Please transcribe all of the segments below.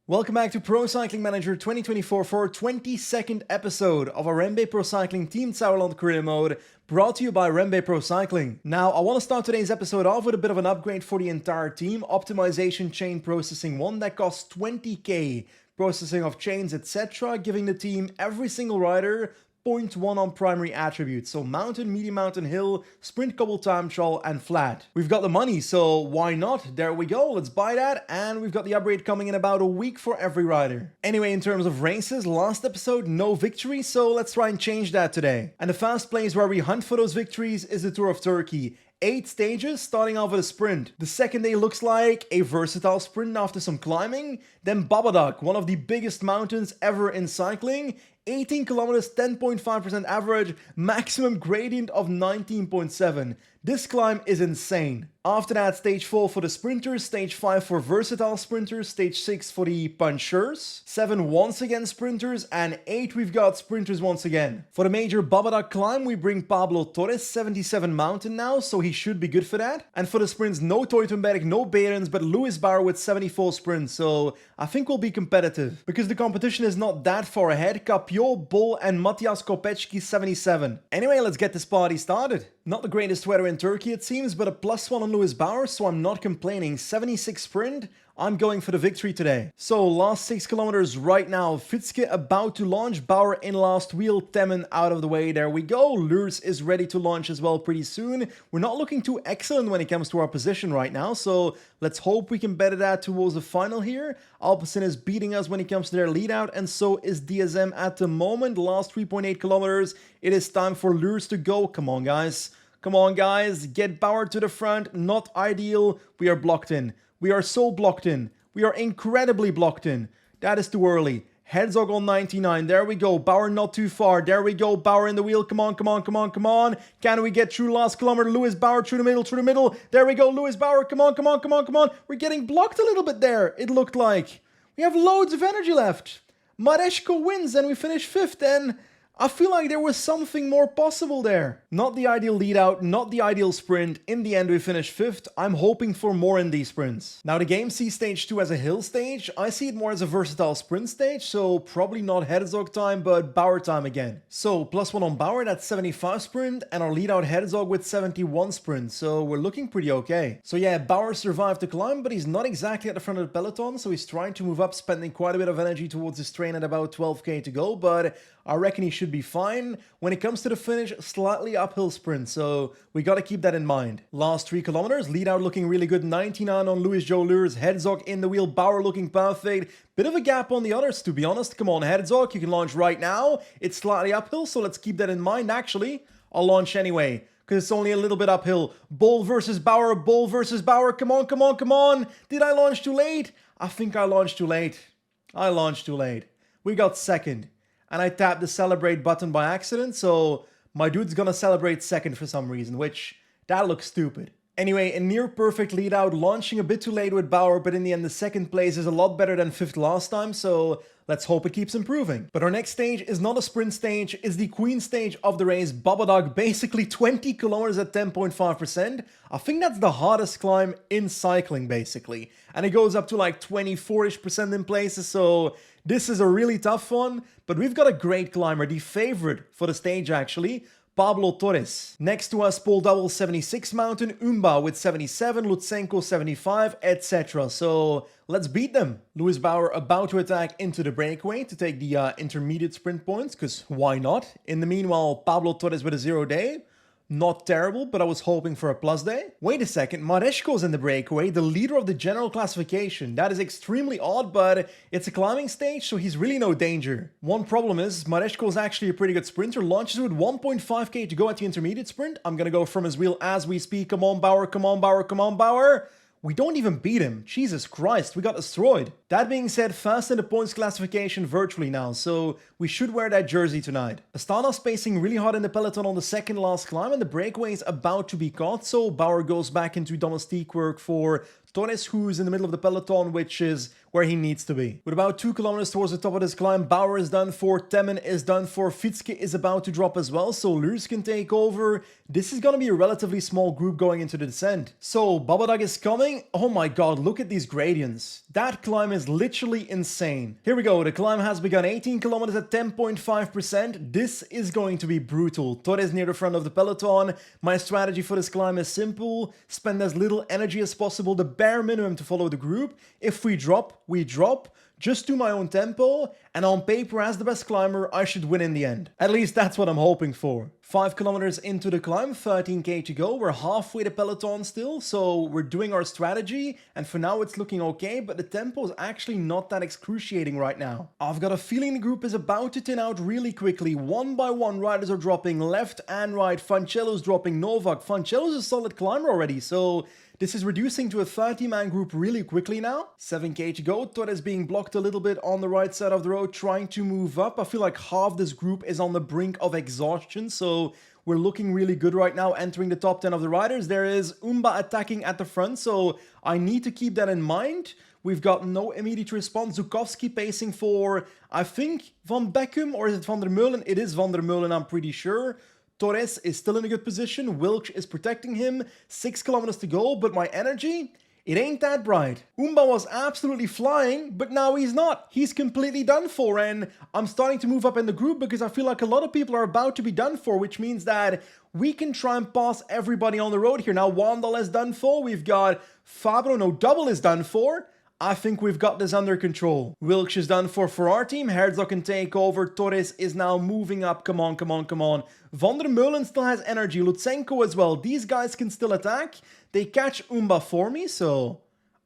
Welcome back to Pro Cycling Manager 2024 for our 22nd episode of our REMBE Pro Cycling Team Sauerland Career Mode, brought to you by REMBE Pro Cycling. Now, I want to start today's episode off with a bit of an upgrade for the entire team. Optimization chain processing 1 that costs 20k, processing of chains, etc., giving the team every single rider 0.1 on primary attributes, so mountain, medium mountain, hill, sprint, cobble, time trial, and flat. We've got the money, so why not? There we go, let's buy that, and we've got the upgrade coming in about a week for every rider. Anyway, in terms of races, last episode, no victory, so let's try and change that today. And the fast place where we hunt for those victories is the Tour of Turkey. 8 stages, starting off with a sprint. The second day looks like a versatile sprint after some climbing. Then Babadak, one of the biggest mountains ever in cycling. 18 kilometers, 10.5% average, maximum gradient of 19.7. This climb is insane. After that, stage 4 for the sprinters, stage 5 for versatile sprinters, stage 6 for the punchers, 7 once again sprinters, and 8 we've got sprinters once again. For the major Babadak climb, we bring Pablo Torres, 77 mountain now, so he should be good for that. And for the sprints, no Teutenberg, no Behrens, but Lewis Bauer with 74 sprints, so I think we'll be competitive. Because the competition is not that far ahead, Capio, Bol, and Matthias Kopecki 77. Anyway, let's get this party started. Not the greatest weather in Turkey it seems, but a +1 on Lewis Bauer, so I'm not complaining. 76 sprint, I'm going for the victory today. So last 6 kilometers right now, Fitzke about to launch, Bauer in last wheel, Temmen out of the way, there we go. Lurs is ready to launch as well pretty soon. We're not looking too excellent when it comes to our position right now, so let's hope we can better that towards the final here. Alpecin is beating us when it comes to their lead out, and so is DSM at the moment. Last 3.8 kilometers, it is time for Lurs to go. Come on guys. Come on guys, get Bauer to the front, not ideal, we are blocked in. We are so blocked in. We are incredibly blocked in. That is too early. Herzog on 99, there we go, Bauer not too far, there we go, Bauer in the wheel, come on, come on, come on, come on. Can we get through last kilometer, Lewis Bauer through the middle, there we go, Lewis Bauer, come on, come on, come on, come on. We're getting blocked a little bit there, it looked like. We have loads of energy left. Mareshko wins and we finish 5th, and I feel like there was something more possible there. Not the ideal lead out, not the ideal sprint. In the end, we finished 5th. I'm hoping for more in these sprints. Now, the game sees stage 2 as a hill stage. I see it more as a versatile sprint stage, so probably not Herzog time, but Bauer time again. So, +1 on Bauer, that's 75 sprint, and our lead out Herzog with 71 sprint, so we're looking pretty okay. So yeah, Bauer survived the climb, but he's not exactly at the front of the peloton, so he's trying to move up, spending quite a bit of energy towards his train at about 12k to go, but I reckon he should be fine. When it comes to the finish, slightly uphill sprint, so we gotta keep that in mind. Last 3 kilometers, lead out looking really good, 99 on Louis Joe Lurs, Herzog in the wheel, Bauer looking perfect. Bit of a gap on the others, to be honest. Come on, Herzog, you can launch right now. It's slightly uphill, so let's keep that in mind. Actually, I'll launch anyway, because it's only a little bit uphill. Bol versus Bauer, Bol versus Bauer. Come on, come on, come on. Did I launch too late? I think I launched too late. I launched too late. We got 2nd. And I tapped the celebrate button by accident, so my dude's gonna celebrate 2nd for some reason, which, that looks stupid. Anyway, a near perfect lead out, launching a bit too late with Bauer, but in the end the 2nd place is a lot better than 5th last time, so let's hope it keeps improving. But our next stage is not a sprint stage, it's the queen stage of the race, Babadak, basically 20 kilometers at 10.5%. I think that's the hardest climb in cycling, basically. And it goes up to like 24-ish% in places, so this is a really tough one. But we've got a great climber, the favorite for the stage actually, Pablo Torres. Next to us, Paul Double 76 mountain, Umba with 77, Lutsenko 75, etc. So let's beat them. Lewis Bauer about to attack into the breakaway to take the intermediate sprint points, because why not? In the meanwhile, Pablo Torres with a 0 day. Not terrible, but I was hoping for a plus day. Wait a second, Mareshko's in the breakaway, the leader of the general classification. That is extremely odd, but it's a climbing stage, so he's really no danger. One problem is, Mareshko's actually a pretty good sprinter, launches with 1.5k to go at the intermediate sprint. I'm gonna go from his wheel as we speak. Come on, Bauer, come on, Bauer, come on, Bauer. We don't even beat him. Jesus Christ, we got destroyed. That being said, fast in the points classification virtually now, so we should wear that jersey tonight. Astana's pacing really hard in the peloton on the 2nd last climb, and the breakaway is about to be caught, so Bauer goes back into domestique work for Torres, who's in the middle of the peloton, which is where he needs to be. With about 2 kilometers towards the top of this climb, Bauer is done for, Temmen is done for, Fitzke is about to drop as well, so Lurs can take over. This is gonna be a relatively small group going into the descent. So, Babadag is coming. Oh my god, look at these gradients. That climb is literally insane. Here we go, the climb has begun. 18 kilometers at 10.5%. This is going to be brutal. Torres near the front of the peloton. My strategy for this climb is simple. Spend as little energy as possible, the bare minimum to follow the group. If we drop, we drop. Just do my own tempo, and on paper as the best climber, I should win in the end. At least that's what I'm hoping for. 5 kilometers into the climb, 13k to go. We're halfway the peloton still, so we're doing our strategy, and for now it's looking okay, but the tempo is actually not that excruciating right now. I've got a feeling the group is about to thin out really quickly. One by one, riders are dropping left and right. Fancello's dropping, Novak. Fancello's a solid climber already, so this is reducing to a 30-man group really quickly now. 7k to go. Torres being blocked a little bit on the right side of the road, trying to move up. I feel like half this group is on the brink of exhaustion, so we're looking really good right now entering the top 10 of the riders. There is Umba attacking at the front, so I need to keep that in mind. We've got no immediate response. Zukowski pacing for, I think, Van Beckum, or is it Van der Meulen? It is Van der Meulen, I'm pretty sure. Torres is still in a good position. Wilkes is protecting him. 6 kilometers to go, but my energy, it ain't that bright. Umba was absolutely flying, but now he's not. He's completely done for, and I'm starting to move up in the group because I feel like a lot of people are about to be done for, which means that we can try and pass everybody on the road here. Now, Wandel is done for. We've got Fabro, no, Double is done for. I think we've got this under control. Wilkes is done for our team. Herzog can take over. Torres is now moving up. Come on, come on, come on. Van der Meulen still has energy. Lutsenko as well. These guys can still attack. They catch Umba for me, so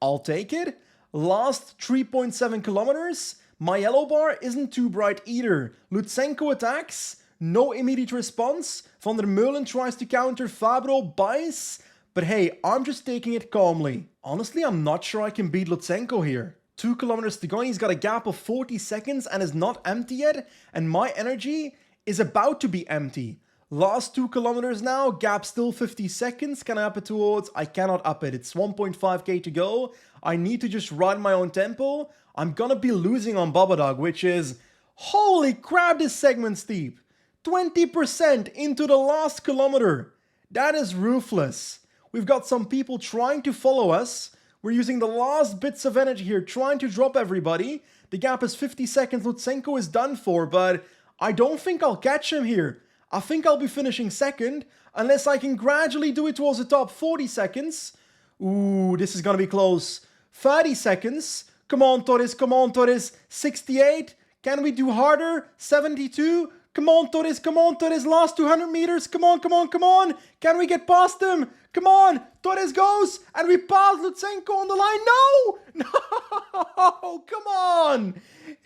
I'll take it. Last 3.7 kilometers. My yellow bar isn't too bright either. Lutsenko attacks. No immediate response. Van der Meulen tries to counter. Fabro buys. But hey, I'm just taking it calmly. Honestly, I'm not sure I can beat Lutsenko here. 2 kilometers to go, he's got a gap of 40 seconds and is not empty yet. And my energy is about to be empty. Last 2 kilometers now, gap still 50 seconds. Can I up it towards? I cannot up it. It's 1.5k to go. I need to just ride my own tempo. I'm gonna be losing on Babadag, which is, holy crap, this segment's steep. 20% into the last kilometer. That is ruthless. We've got some people trying to follow us. We're using the last bits of energy here, trying to drop everybody. The gap is 50 seconds. Lutsenko is done for, but I don't think I'll catch him here. I think I'll be finishing second, unless I can gradually do it towards the top. 40 seconds. Ooh, this is gonna be close. 30 seconds. Come on, Torres. Come on, Torres. 68. Can we do harder? 72. Come on, Torres. Come on, Torres. Last 200 meters. Come on, come on, come on. Can we get past him? Come on. Torres goes. And we pass Lutsenko on the line. No. No. Come on.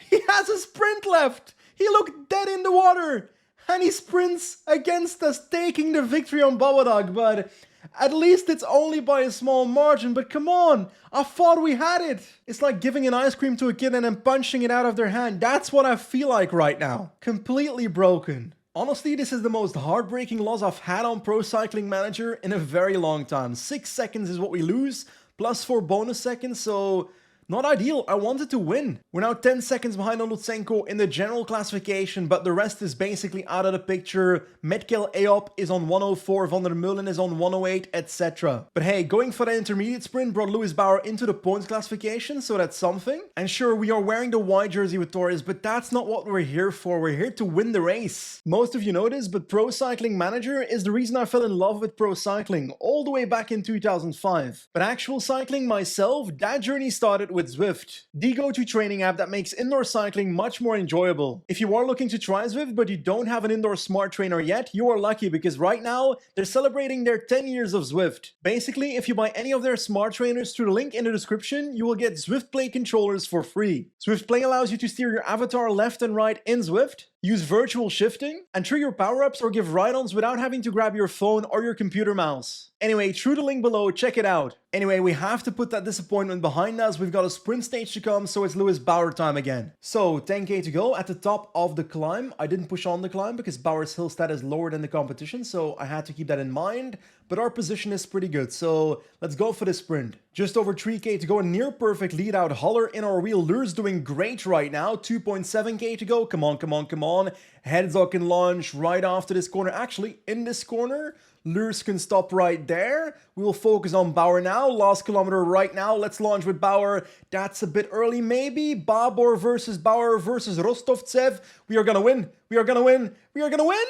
He has a sprint left. He looked dead in the water. And he sprints against us, taking the victory on Babadag. But at least it's only by a small margin. But come on. I thought we had it. It's like giving an ice cream to a kid and then punching it out of their hand. That's what I feel like right now. Completely broken. Honestly, this is the most heartbreaking loss I've had on Pro Cycling Manager in a very long time. 6 seconds is what we lose, plus 4 bonus seconds, so not ideal. I wanted to win. We're now 10 seconds behind on Lutsenko in the general classification, but the rest is basically out of the picture. Metkel Eop is on 104, Van der Meulen is on 108, etc. But hey, going for the intermediate sprint brought Lewis Bauer into the points classification, so that's something. And sure, we are wearing the white jersey with Torres, but that's not what we're here for. We're here to win the race. Most of you know this, but Pro Cycling Manager is the reason I fell in love with pro cycling all the way back in 2005. But actual cycling myself, that journey started with Zwift, the go-to training app that makes indoor cycling much more enjoyable. If you are looking to try Zwift but you don't have an indoor smart trainer yet, you are lucky because right now they're celebrating their 10 years of Zwift. Basically, if you buy any of their smart trainers through the link in the description, you will get Zwift Play controllers for free. Zwift Play allows you to steer your avatar left and right in Zwift, use virtual shifting, and trigger power-ups or give ride-ons without having to grab your phone or your computer mouse. Anyway, through the link below, check it out. Anyway, we have to put that disappointment behind us. We've got a sprint stage to come, so it's Lewis Bauer time again. So, 10k to go at the top of the climb. I didn't push on the climb because Bauer's hill stat is lower than the competition, so I had to keep that in mind. but our position is pretty good, so let's go for the sprint. Just over 3k to go, a near perfect lead out. Holler in our wheel. Lure's doing great right now. 2.7k to go. Come on, come on, come on. Herzog can launch right after this corner. Actually, in this corner, Lures can stop right there. We will focus on Bauer now. Last kilometer right now. Let's launch with Bauer. That's a bit early, maybe. Babor versus Bauer versus Rostovtsev. We are gonna win. We are gonna win. We are gonna win.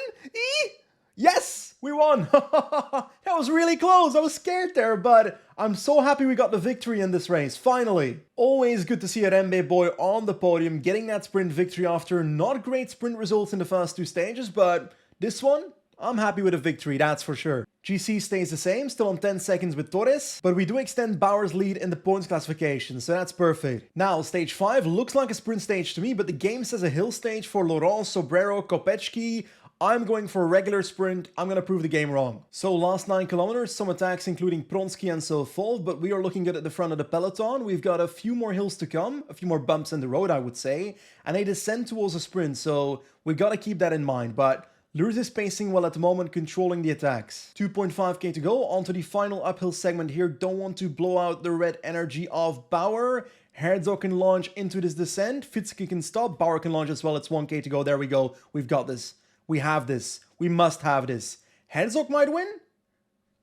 Yes, we won. That was really close. I was scared there, but I'm so happy we got the victory in this race, finally. Always good to see a REMBE boy on the podium, getting that sprint victory after not great sprint results in the first two stages, but this one, I'm happy with a victory, that's for sure. GC stays the same, still on 10 seconds with Torres, but we do extend Bauer's lead in the points classification, so that's perfect. Now, stage 5 looks like a sprint stage to me, but the game says a hill stage for Laurent, Sobrero, Kopechki. I'm going for a regular sprint. I'm going to prove the game wrong. So last 9 kilometers, some attacks including Pronsky and Silfov, but we are looking good at the front of the peloton. We've got a few more hills to come, a few more bumps in the road, I would say, and a descent towards a sprint, so we got to keep that in mind, but Lures is pacing well at the moment, controlling the attacks. 2.5k to go, onto the final uphill segment here. Don't want to blow out the red energy of Bauer. Herzog can launch into this descent. Fitzke can stop. Bauer can launch as well. It's 1k to go. There we go. We've got this. We have this. We must have this. Herzog might win?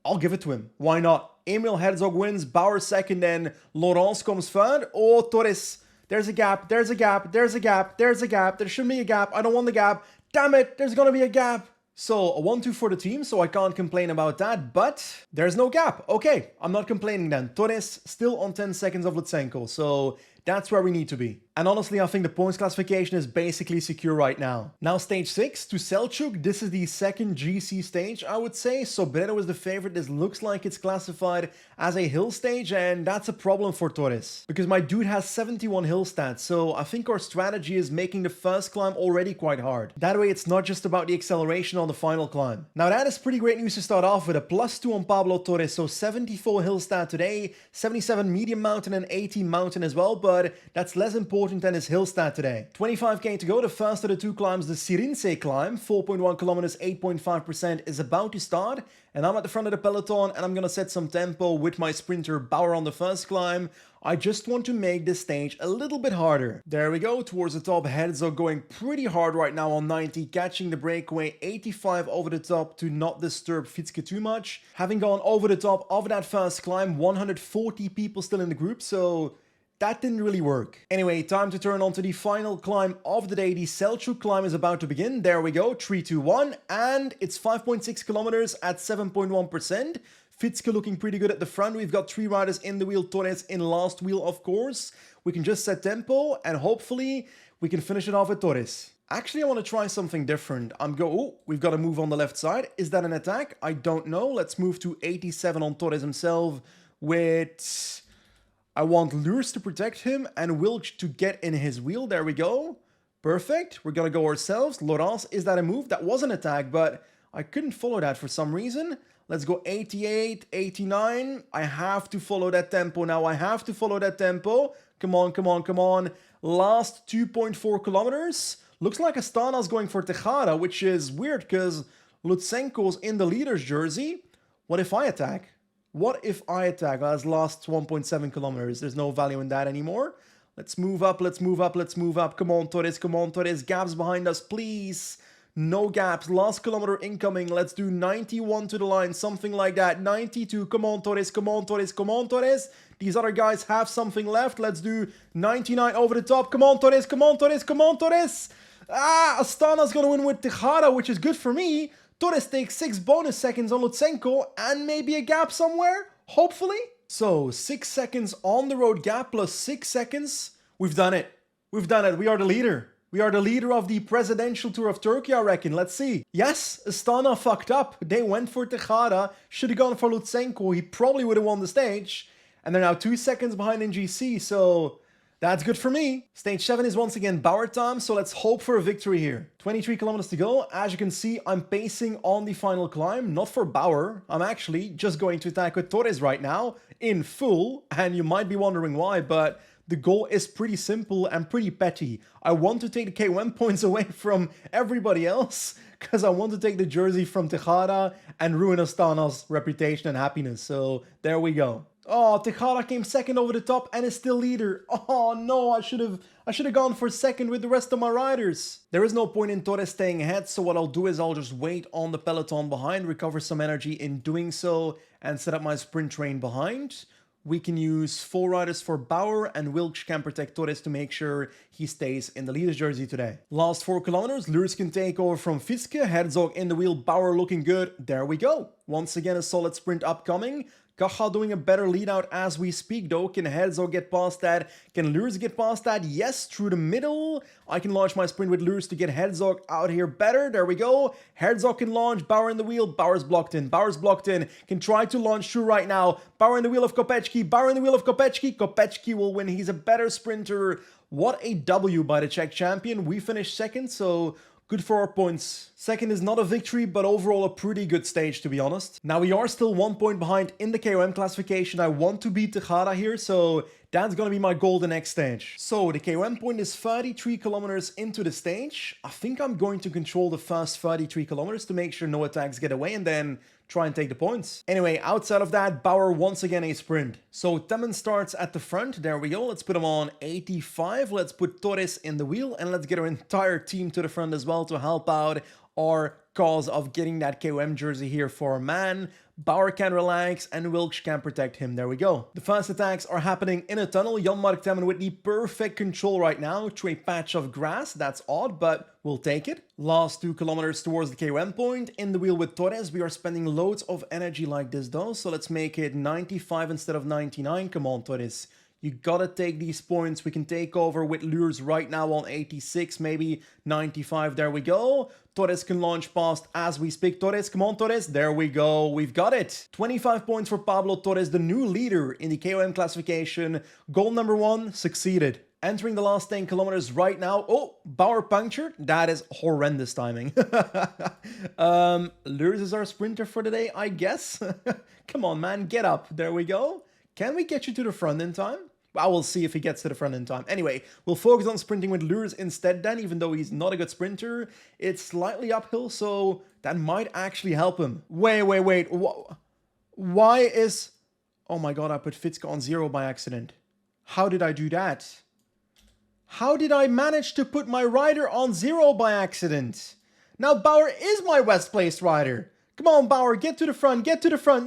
I'll give it to him. Why not? Emil Herzog wins. Bauer second, and Laurence comes third. Oh, Torres. There's a gap. There's a gap. There's a gap. There's a gap. There shouldn't be a gap. I don't want the gap. Damn it, there's gonna be a gap. So, a 1-2 for the team, so I can't complain about that, but there's no gap. Okay, I'm not complaining then. Torres still on 10 seconds of Lutsenko, so that's where we need to be. And honestly, I think the points classification is basically secure right now. Now stage 6, to Selçuk. This is the second GC stage, I would say. Sobrero is the favorite. This looks like it's classified as a hill stage, and that's a problem for Torres, because my dude has 71 hill stats, so I think our strategy is making the first climb already quite hard. That way it's not just about the acceleration on the final climb. Now that is pretty great news to start off with. A +2 on Pablo Torres, so 74 hill stat today, 77 medium mountain and 18 mountain as well, but that's less important than his hill stat today. 25k to go, the first of the two climbs, the Sirinse climb, 4.1 kilometers, 8.5% is about to start, and I'm at the front of the peloton, and I'm gonna set some tempo with my sprinter Bauer on the first climb. I just want to make this stage a little bit harder. There we go, towards the top. Herzog going pretty hard right now on 90, catching the breakaway, 85 over the top to not disturb Fitzke too much. Having gone over the top of that first climb, 140 people still in the group, so that didn't really work. Anyway, time to turn on to the final climb of the day. The Selçuk climb is about to begin. There we go, 3, 2, 1, and it's 5.6 kilometers at 7.1%. Fitzke looking pretty good at the front. We've got 3 riders in the wheel, Torres in last wheel, of course. We can just set tempo, and hopefully we can finish it off with Torres. Actually, I want to try something different. Oh, we've got to move on the left side. Is that an attack? I don't know. Let's move to 87 on Torres himself with... I want Lures to protect him and Wilch to get in his wheel. There we go. Perfect. We're going to go ourselves. Laurence, is that a move? That was an attack, but I couldn't follow that for some reason. Let's go 88, 89. I have to follow that tempo now. I have to follow that tempo. Come on, come on, come on. Last 2.4 kilometers. Looks like Astana's going for Tejada, which is weird because Lutsenko's in the leader's jersey. What if I attack? What if I attack? Well, that's last 1.7 kilometers. There's no value in that anymore. Let's move up, let's move up, let's move up. Come on, Torres, come on, Torres. Gaps behind us, please. No gaps. Last kilometer incoming. Let's do 91 to the line, something like that. 92. Come on, Torres, come on, Torres, come on, Torres. These other guys have something left. Let's do 99 over the top. Come on, Torres, come on, Torres, come on, Torres. Astana's going to win with Tejada, which is good for me. Torres takes 6 bonus seconds on Lutsenko and maybe a gap somewhere, hopefully. So 6 seconds on the road gap plus 6 seconds. We've done it. We've done it. We are the leader. We are the leader of the presidential tour of Turkey, I reckon. Let's see. Yes, Astana fucked up. They went for Tejada. Should have gone for Lutsenko. He probably would have won the stage. And they're now 2 seconds behind in GC, so... that's good for me. Stage 7 is once again Bauer time, so let's hope for a victory here. 23 kilometers to go. As you can see, I'm pacing on the final climb, not for Bauer. I'm actually just going to attack with Torres right now, in full, and you might be wondering why, but The goal is pretty simple and pretty petty. I want to take the KOM points away from everybody else because I want to take the jersey from Tejada and ruin Astana's reputation and happiness. So there we go. Oh, Tejada came second over the top and is still leader. Oh no, I should have gone for second with the rest of my riders. There is no point in Torres staying ahead, so what I'll do is I'll just wait on the peloton behind, recover some energy in doing so, and set up my sprint train behind. We can use 4 riders for Bauer, and Wilkes can protect Torres to make sure he stays in the leader's jersey today. Last 4 kilometers, Lurs can take over from Fiske, Herzog in the wheel, Bauer looking good. There we go. Once again, a solid sprint upcoming. Kacha doing a better lead out as we speak though. Can Herzog get past that? Can Lurs get past that? Yes, through the middle. I can launch my sprint with Lurs to get Herzog out here better. There we go. Herzog can launch. Bauer in the wheel. Bauer's blocked in. Bauer's blocked in. Can try to launch through right now. Bauer in the wheel of Kopecki. Bauer in the wheel of Kopecki. Kopecki will win. He's a better sprinter. What a W by the Czech champion. We finished second, so good for our points. Second is not a victory, but overall a pretty good stage, to be honest. Now, we are still 1 point behind in the KOM classification. I want to beat Tejada here, so that's going to be my goal the next stage. So, the KOM point is 33 kilometers into the stage. I think I'm going to control the first 33 kilometers to make sure no attacks get away and then try and take the points. Anyway, outside of that, Bauer once again a sprint. So Temmen starts at the front. There we go. Let's put him on 85. Let's put Torres in the wheel and let's get our entire team to the front as well to help out our cause of getting that KOM jersey here for a man. Bauer can relax and Wilkes can protect him. There we go. The first attacks are happening in a tunnel. Jan-Mark Temmen with the perfect control right now through a patch of grass. That's odd, but we'll take it. Last 2 kilometers towards the KOM point. In the wheel with Torres. We are spending loads of energy like this though. So let's make it 95 instead of 99. Come on, Torres. You gotta take these points. We can take over with Lures right now on 86, maybe 95. There we go. Torres can launch past as we speak. Torres, come on, Torres. There we go. We've got it. 25 points for Pablo Torres, the new leader in the KOM classification. Goal number 1, succeeded. Entering the last 10 kilometers right now. Oh, Bauer punctured. That is horrendous timing. Lures is our sprinter for the day, I guess. Come on, man. Get up. There we go. Can we get you to the front in time? I will see if he gets to the front in time. Anyway, we'll focus on sprinting with Lures instead then, even though he's not a good sprinter. It's slightly uphill, so that might actually help him. Wait. Why is... Oh my god, I put Fitzke on 0 by accident. How did I do that? How did I manage to put my rider on 0 by accident? Now Bauer is my West Placed rider. Come on, Bauer, get to the front,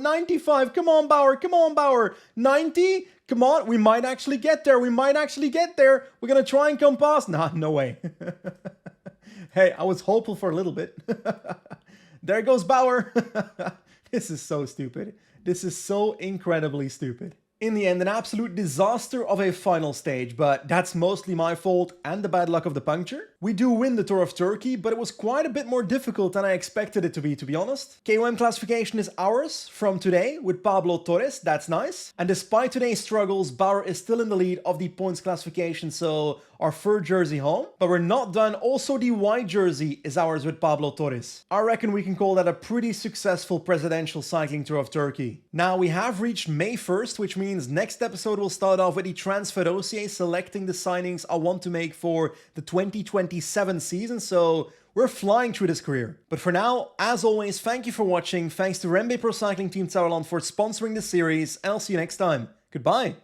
95, come on, Bauer, 90, come on, we might actually get there, we're gonna try and come past, nah, no way. Hey, I was hopeful for a little bit. There goes Bauer. This is so stupid, this is so incredibly stupid. In the end, an absolute disaster of a final stage, but that's mostly my fault and the bad luck of the puncture. We do win the Tour of Turkey, but it was quite a bit more difficult than I expected it to be honest. KOM classification is ours from today with Pablo Torres, that's nice. And despite today's struggles, Bauer is still in the lead of the points classification, so our third jersey home. But we're not done, also the white jersey is ours with Pablo Torres. I reckon we can call that a pretty successful presidential cycling Tour of Turkey. Now we have reached May 1st, which means next episode will start off with the transfer dossier, selecting the signings I want to make for the 2027 season, so we're flying through this career. But for now, as always, thank you for watching, thanks to REMBE Pro Cycling Team Sauerland for sponsoring this series, and I'll see you next time. Goodbye!